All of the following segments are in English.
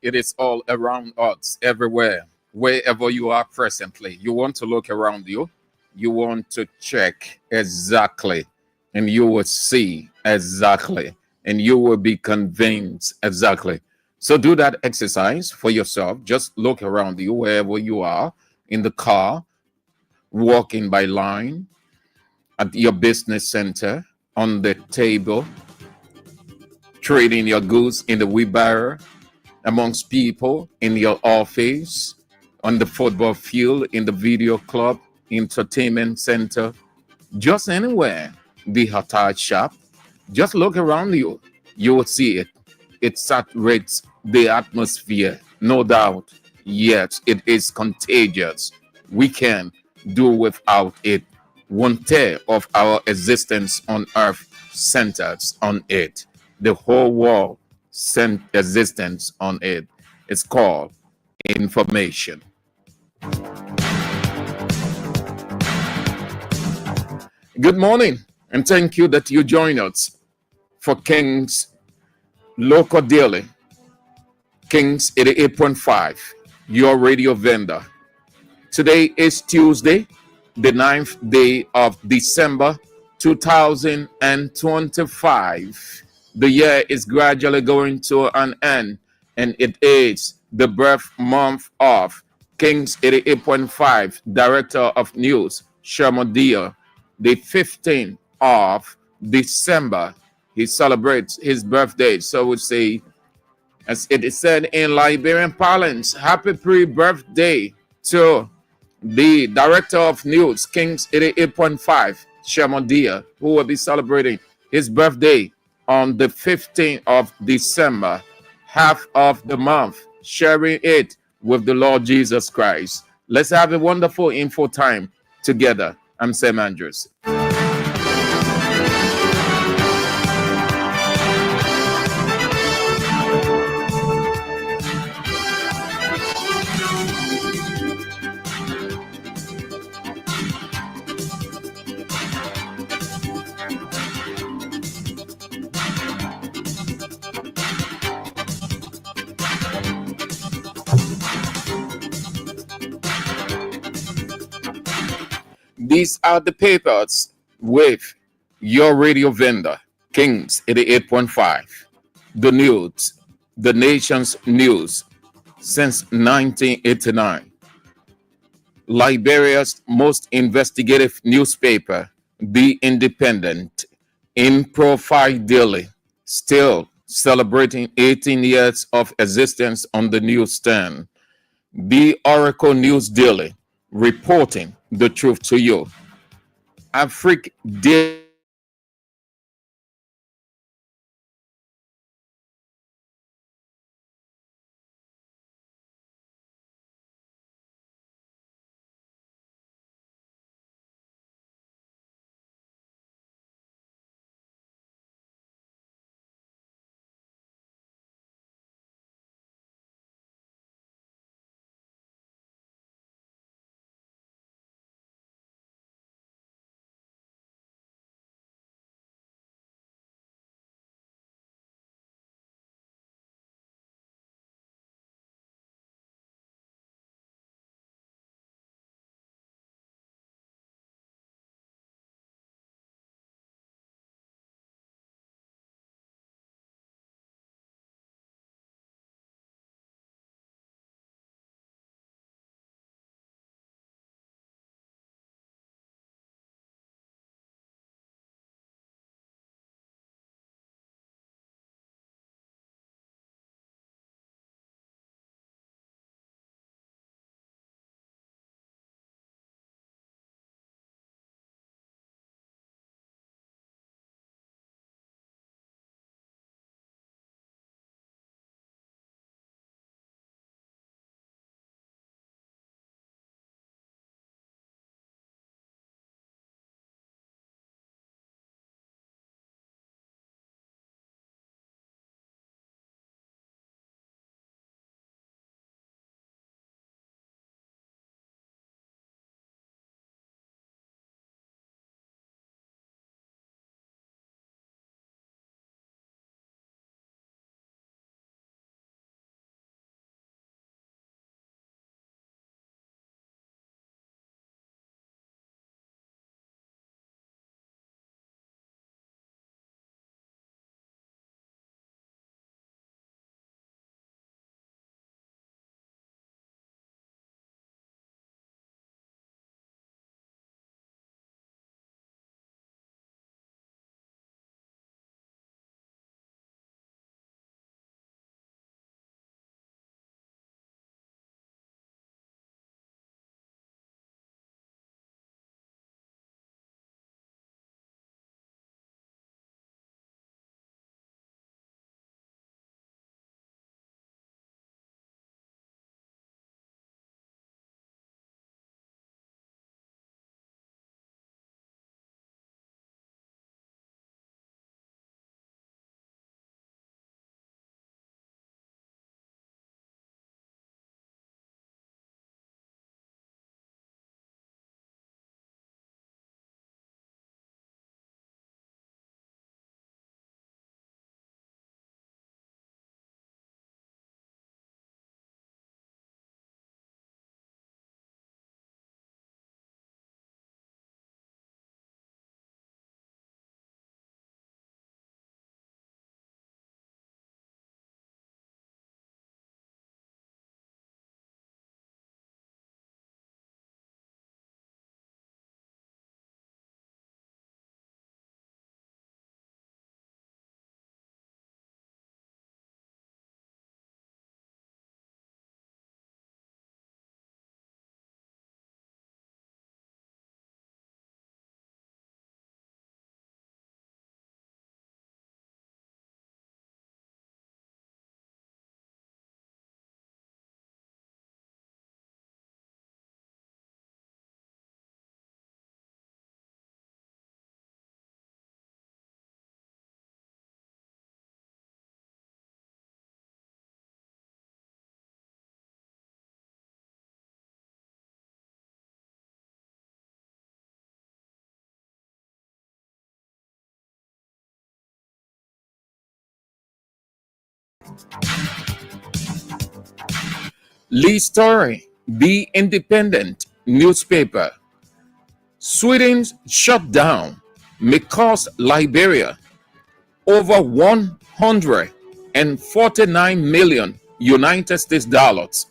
It is all around us, everywhere, wherever you are presently. You want to look around you, you want to check exactly, and you will see exactly, and you will be convinced exactly. So do that exercise for yourself. Just look around you, wherever you are, in the car, walking by line, at your business center, on the table, trading your goods in the wheelbarrow, amongst people in your office, on the football field, in the video club, entertainment center, just anywhere, the hot shop. Just look around you. You will see it. It saturates the atmosphere, no doubt. Yes, it is contagious. We can do without it. One third of our existence on earth centers on it. The whole world existence on it. It's called information. Good morning, and thank you that you join us for King's Local Daily, King's 88.5, your radio vendor. Today is Tuesday, the 9th day of December 2025. The year is gradually going to an end, and it is the birth month of King's 88.5 Director of News, Sherman Deere, the 15th of December. He celebrates his birthday. So we say, as it is said in Liberian parlance, happy pre-birthday to the Director of News, Kings 88.5, Sherman Deere, who will be celebrating his birthday on the 15th of December, half of the month, sharing it with the Lord Jesus Christ. Let's have a wonderful info time together. I'm Sam Andrews. These are the papers with your radio vendor, Kings 88.5. The news, the nation's news since 1989. Liberia's most investigative newspaper, The Independent, in profile daily, still celebrating 18 years of existence on the newsstand. The Oracle News Daily, reporting the truth to you. Afrique Daily. Lead story, The Independent newspaper. Sweden's shutdown may cost Liberia over 149 million United States dollars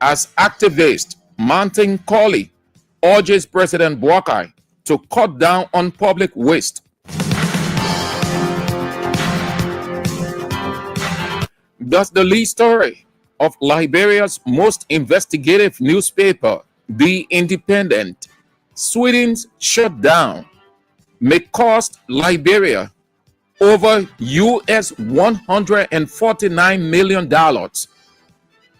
as activist Martin Colley urges President Buhari to cut down on public waste. That's the lead story of Liberia's most investigative newspaper, The Independent. Sweden's shutdown may cost Liberia over US $149 million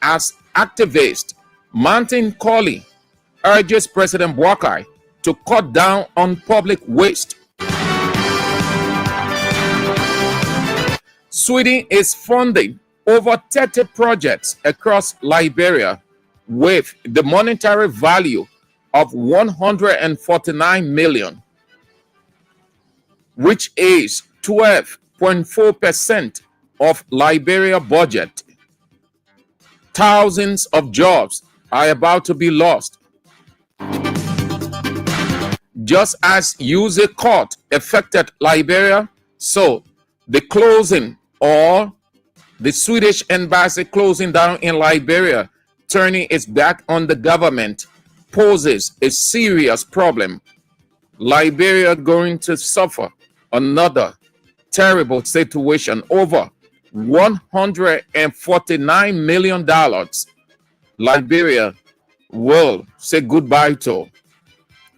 as activist Martin Colley urges President Buhari to cut down on public waste. Sweden is funding over 30 projects across Liberia with the monetary value of 149 million, which is 12.4% of Liberia budget. Thousands of jobs are about to be lost. Just as USA court affected Liberia, so the closing or the Swedish embassy closing down in Liberia, turning its back on the government, poses a serious problem. Liberia going to suffer another terrible situation. Over $149 million Liberia will say goodbye to.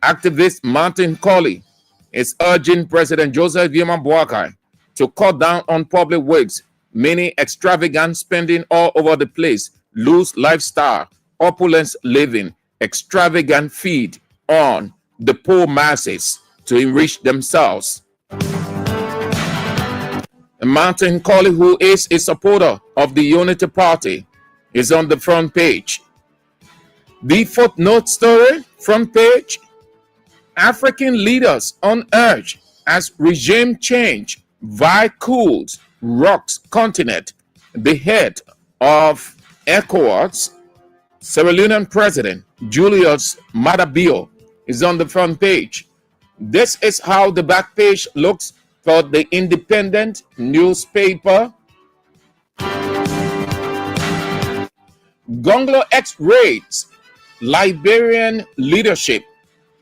Activist Martin Colley is urging President Joseph Yema Buhari to cut down on public waste, meaning extravagant spending all over the place, loose lifestyle, opulence living, extravagant feed on the poor masses to enrich themselves. Martin Colley, who is a supporter of the Unity Party, is on the front page. The footnote story, front page. African leaders on urge as regime change cools rocks continent. The head of ECOWAS, Sierra Leonean President Julius Maada Bio, is on the front page. This is how the back page looks for the Independent newspaper. Gonglo X-rates Liberian leadership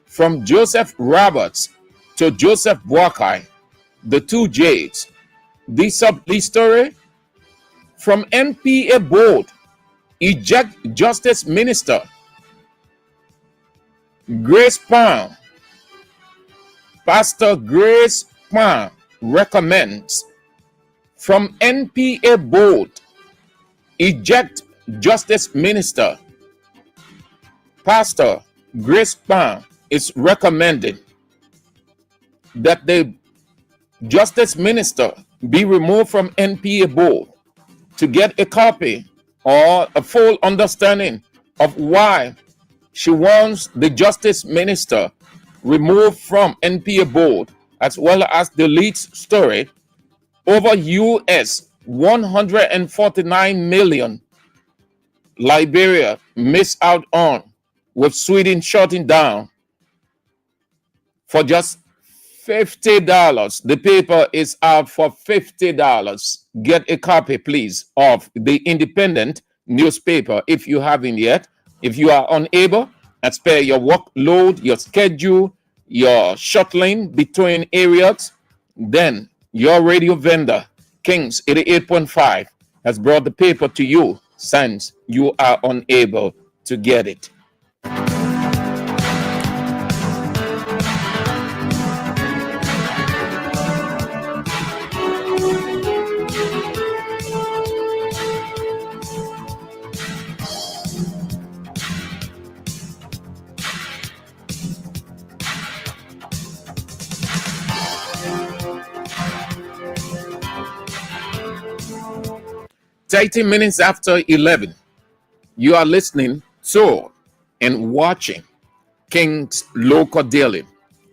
from Joseph Roberts to Joseph Boakai, the two J's. The sub-lead story from NPA board, eject Justice Minister Grace Palm. Pastor Grace Palm recommends from NPA board, eject Justice Minister. Pastor Grace Palm is recommending that the Justice Minister be removed from NPA board. To get a copy or a full understanding of why she wants the Justice Minister removed from NPA board, as well as the lead story, over US 149 million Liberia missed out on, with Sweden shutting down for just $50. The paper is out for $50. Get a copy, please, of the Independent newspaper if you haven't yet. If you are unable to spare your workload, your schedule, your shuttling between areas, then your radio vendor, Kings 88.5, has brought the paper to you since you are unable to get it. Thirty minutes after 11, you are listening to and watching King's Local Daily,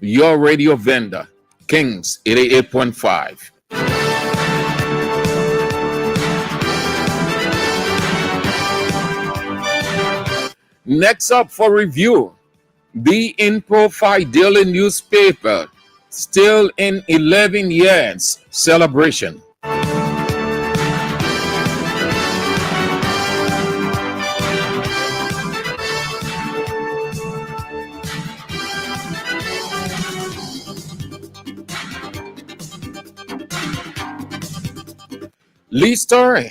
your radio vendor, Kings 88.5. Next up for review, the In Profile Daily newspaper, still in 11 years celebration. Lead story,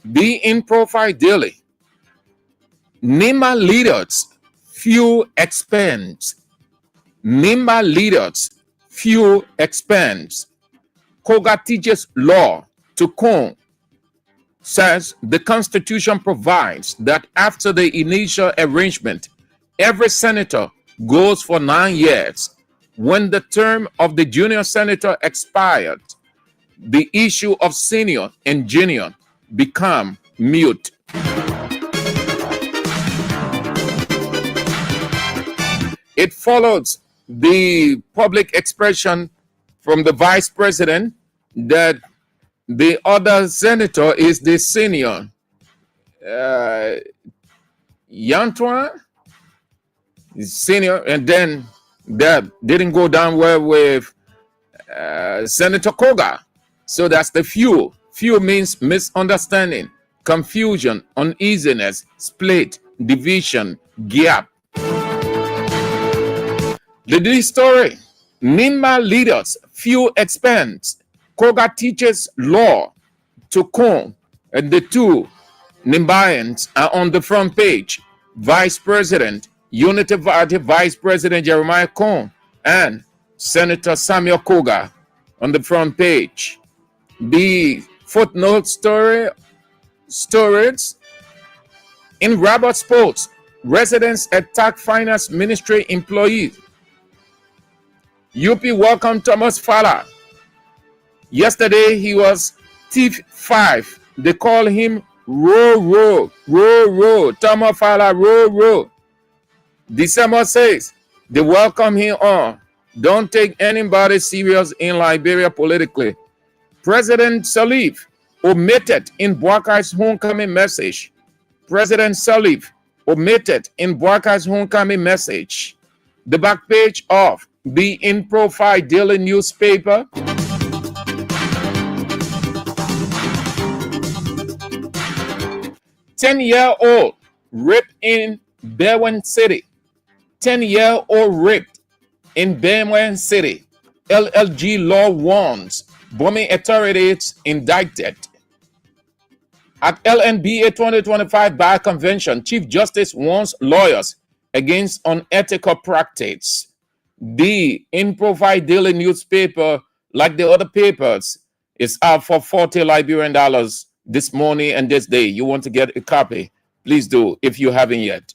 the In Profile Daily. NIMBA leaders, few expense. NIMBA leaders, few expense. Koga teaches law to Kong, says the Constitution provides that after the initial arrangement, every senator goes for 9 years. When the term of the junior senator expired, the issue of senior and junior become mute. It follows the public expression from the vice president that the other senator is the senior. Yantuan is senior, and then that didn't go down well with Senator Koga. So that's the few. Few means misunderstanding, confusion, uneasiness, split, division, gap. The D story, NIMBA leaders, few expense. Koga teaches law to Kong, and the two NIMBAians are on the front page. Vice President, Unity Party Vice President Jeremiah Kong, and Senator Samuel Koga on the front page. The footnote stories in Robert Sports, residents attack finance ministry employees. UP welcome Thomas Fowler. Yesterday he was Thief 5. They call him Row. Thomas Fowler, Row. December 6, they welcome him on. Don't take anybody serious in Liberia politically. President Salif omitted in Boakai's homecoming message. President Salif omitted in Boakai's homecoming message. The back page of the In Profile Daily newspaper. "10-year-old raped in Berwyn City." 10-year-old raped in Berwyn City. LLG law warns bombing authorities indicted. At LNBA 2025 Bar Convention, Chief Justice warns lawyers against unethical practice. The In Profile Daily newspaper, like the other papers, is out for $40 Liberian this morning and this day. You want to get a copy? Please do if you haven't yet.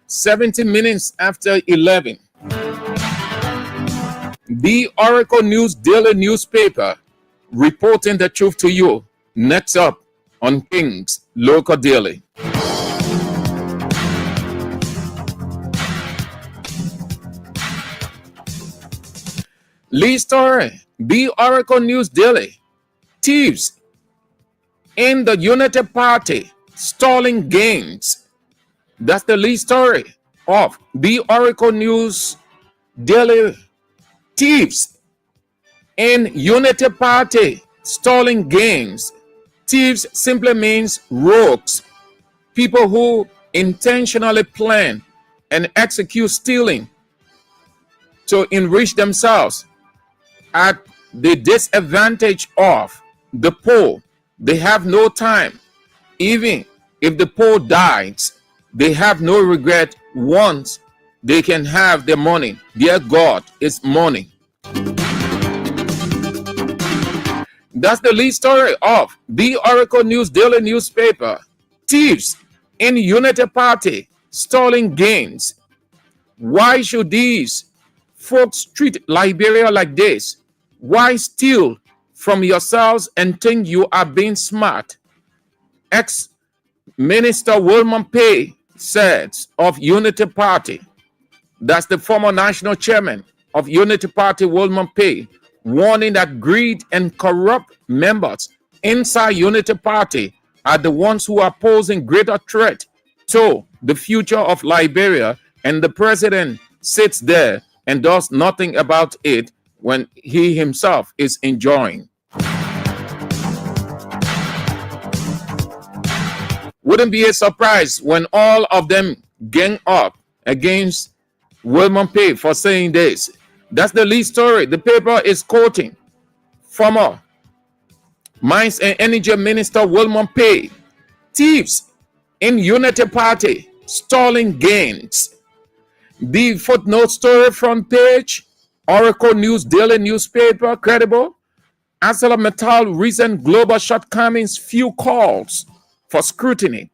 "70 minutes after 11. The Oracle News Daily newspaper reporting the truth to you. Next up on King's Local Daily. Lead story, the Oracle News Daily. Thieves in the United Party stalling gains. That's the lead story of the Oracle News Daily. Thieves in Unity Party stalling gains. Thieves simply means rogues, people who intentionally plan and execute stealing to enrich themselves at the disadvantage of the poor. They have no time. Even if the poor dies, they have no regret once they can have their money. Their God is money. That's the lead story of the Oracle News Daily newspaper. Thieves in Unity Party stalling gains. Why should these folks treat Liberia like this? Why steal from yourselves and think you are being smart? Ex-Minister Wilman Pay says of Unity Party, that's the former national chairman of Unity Party, Wilman Pay, warning that greed and corrupt members inside Unity Party are the ones who are posing greater threat to the future of Liberia, and the president sits there and does nothing about it when he himself is enjoying. Wouldn't be a surprise when all of them gang up against Wilman Pay for saying this. That's the lead story. The paper is quoting former Mines and Energy Minister Wilman Pay. Thieves in Unity Party stalling gains. The footnote story front page, Oracle News Daily newspaper, credible. ArcelorMittal recent global shortcomings few calls for scrutiny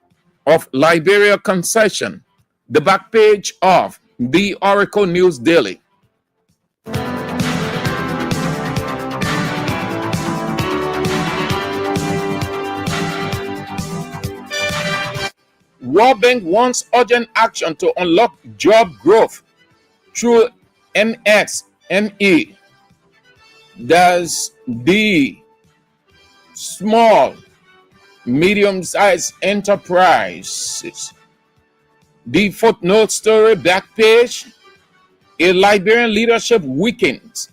of Liberia concession. The back page of the Oracle News Daily. World Bank wants urgent action to unlock job growth through MSME. That's the small, medium-sized enterprises. The footnote story back page, a Liberian leadership weakens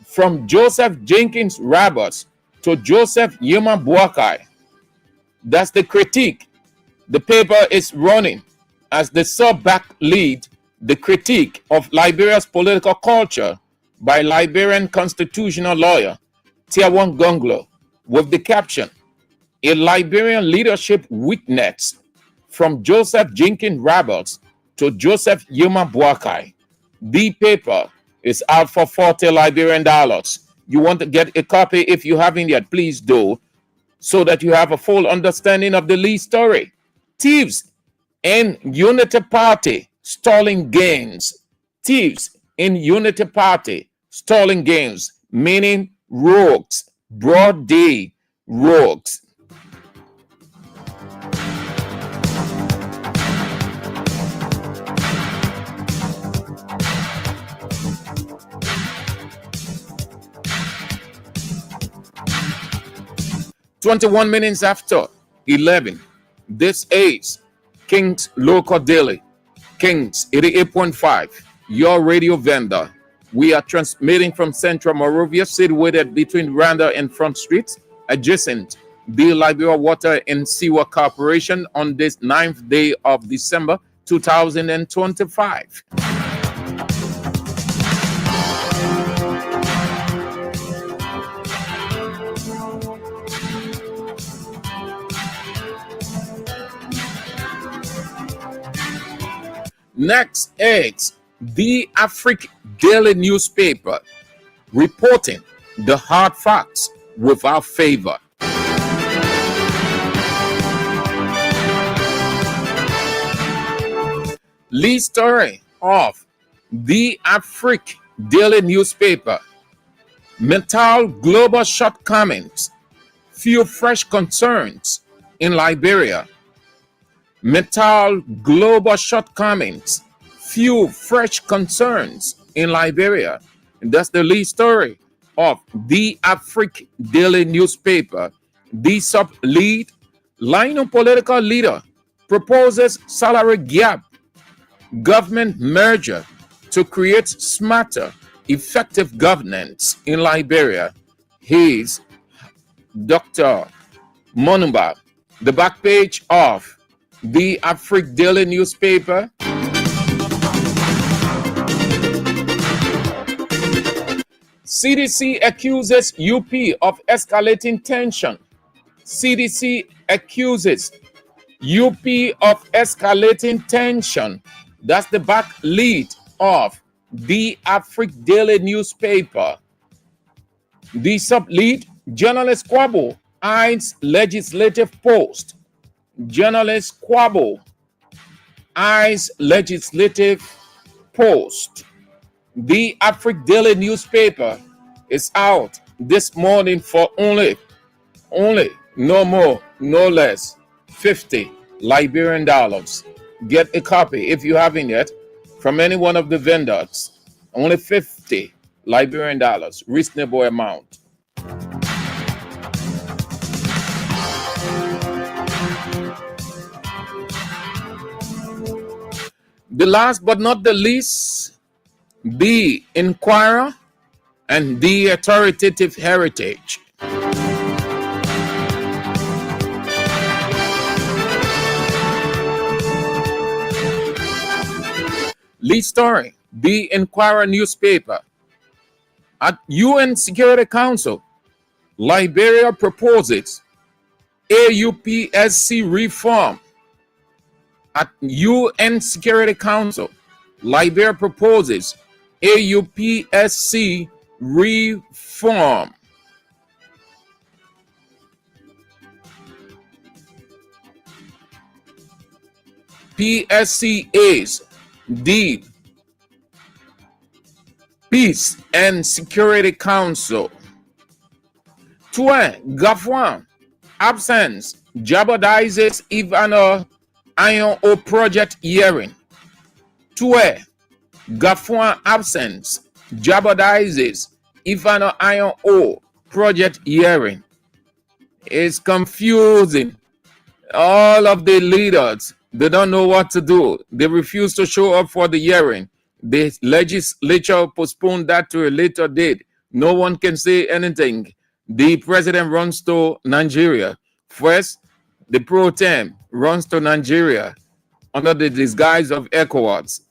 from Joseph Jenkins Roberts to Joseph Yuma Boakai. That's the critique. The paper is running as the sub-back lead, the critique of Liberia's political culture by Liberian constitutional lawyer Tiawan Gonglo, with the caption, a Liberian leadership weakness from Joseph Jenkins Roberts to Joseph Yuma Boakai. The paper is out for $40 Liberian. You want to get a copy? If you haven't yet, please do, so that you have a full understanding of the lead story. Thieves in Unity Party stalling gains. Thieves in Unity Party stalling gains, meaning rogues, broad day rogues. "21 minutes after 11. This is King's Local Daily, King's 88.5, your radio vendor. We are transmitting from Central Monrovia, situated between Randa and Front Streets, adjacent the Liberia Water and Sewer Corporation, on this 9th day of December 2025. Next is the Afrique Daily newspaper, reporting the hard facts without favor. Lead story of the Afrique Daily newspaper: Mittal global shortcomings, few fresh concerns in Liberia. Mittal global shortcomings, few fresh concerns in Liberia. And that's the lead story of the Afrique Daily newspaper. The sub-lead, Lino political leader proposes salary gap, government merger to create smarter, effective governance in Liberia. He's Dr. Monumba. The back page of the Afrique Daily newspaper. CDC accuses UP of escalating tension. CDC accuses UP of escalating tension. That's the back lead of the Afrique Daily newspaper. The sub-lead, journalist Kwabo eyes legislative post. Journalist Kwabo eyes legislative post. The Afrique Daily newspaper is out this morning for only, no more, no less, $50 Liberian. Get a copy if you haven't yet from any one of the vendors. Only 50 Liberian dollars, reasonable amount. The last but not the least, the Inquirer and the Authoritative Heritage. Lead story, the Inquirer newspaper. At UN Security Council, Liberia proposes AUPSC reform. At UN Security Council, Liberia proposes AUPSC reform. PSCA's the Peace and Security Council. Gafwan absence jeopardizes Ivano Iron O project hearing. Gafwan absence jeopardizes Ivano Iron O project hearing. It's confusing. All of the leaders, they don't know what to do. They refuse to show up for the hearing. The legislature postponed that to a later date. No one can say anything. The president runs to Nigeria. First, the pro tem runs to Nigeria under the disguise of ECOWAS.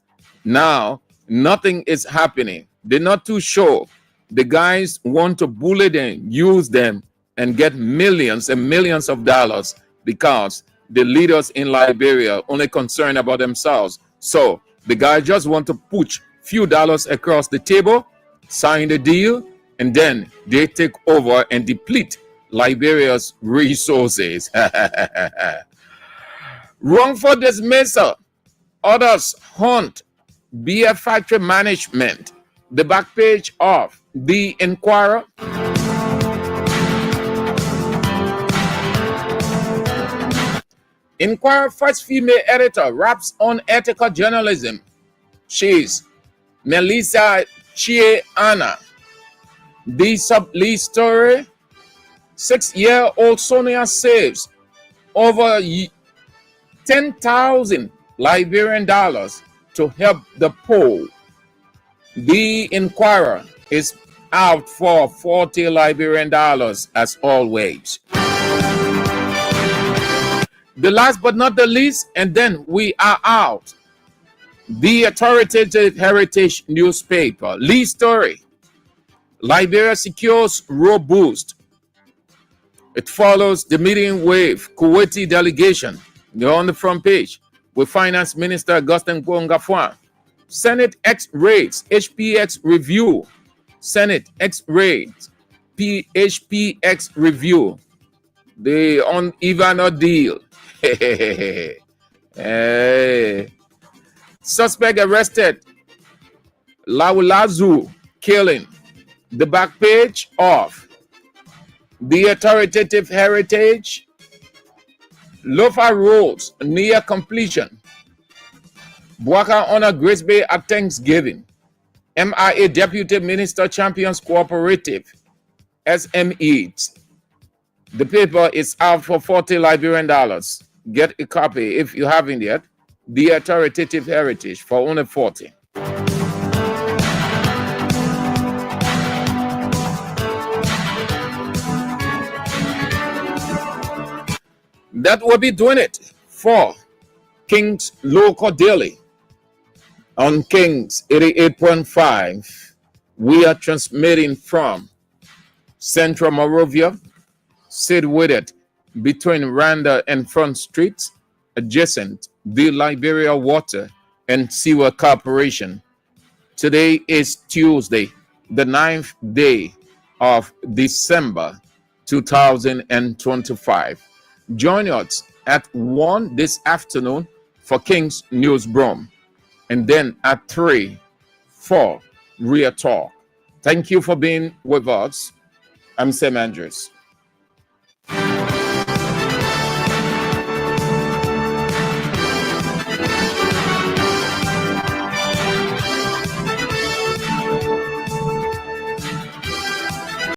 Now, nothing is happening. They're not too sure. The guys want to bully them, use them, and get millions and millions of dollars because the leaders in Liberia only concerned about themselves. So the guys just want to push few dollars across the table, sign the deal, and then they take over and deplete Liberia's resources. Wrongful dismissal. Others hunt beer factory management. The back page of the Inquirer. Inquirer first female editor raps on ethical journalism. She's Melissa Chie-Anna. The sub-lead story, 6-year-old Sonia saves over 10,000 Liberian dollars to help the poor. The Inquirer is out for 40 Liberian dollars as always. The last but not the least, and then we are out. The Authoritative Heritage newspaper. Lead story. Liberia secures robust. It follows the meeting with Kuwaiti delegation. They're on the front page with Finance Minister Augustin Gafwan. Senate X rates HPX review. Senate X rates PHPX review. The on Ivano deal. Hey. Suspect arrested. Laulazu killing. The back page of the Authoritative Heritage. Lofa Roads near completion. Bwaka honor Grace Bay at Thanksgiving. MIA Deputy Minister Champions Cooperative. SME. The paper is out for 40 Liberian dollars. Get a copy if you haven't yet. The Authoritative Heritage for only 40. That will be doing it for King's Local Daily on King's 88.5. We are transmitting from Central Monrovia, situated between Randa and Front Streets, adjacent the Liberia Water and Sewer Corporation. Today is Tuesday, the 9th day of December 2025. Join us at 1 this afternoon for King's Newsroom, and then at 3 for Real Talk. Thank you for being with us. I'm Sam Andrews.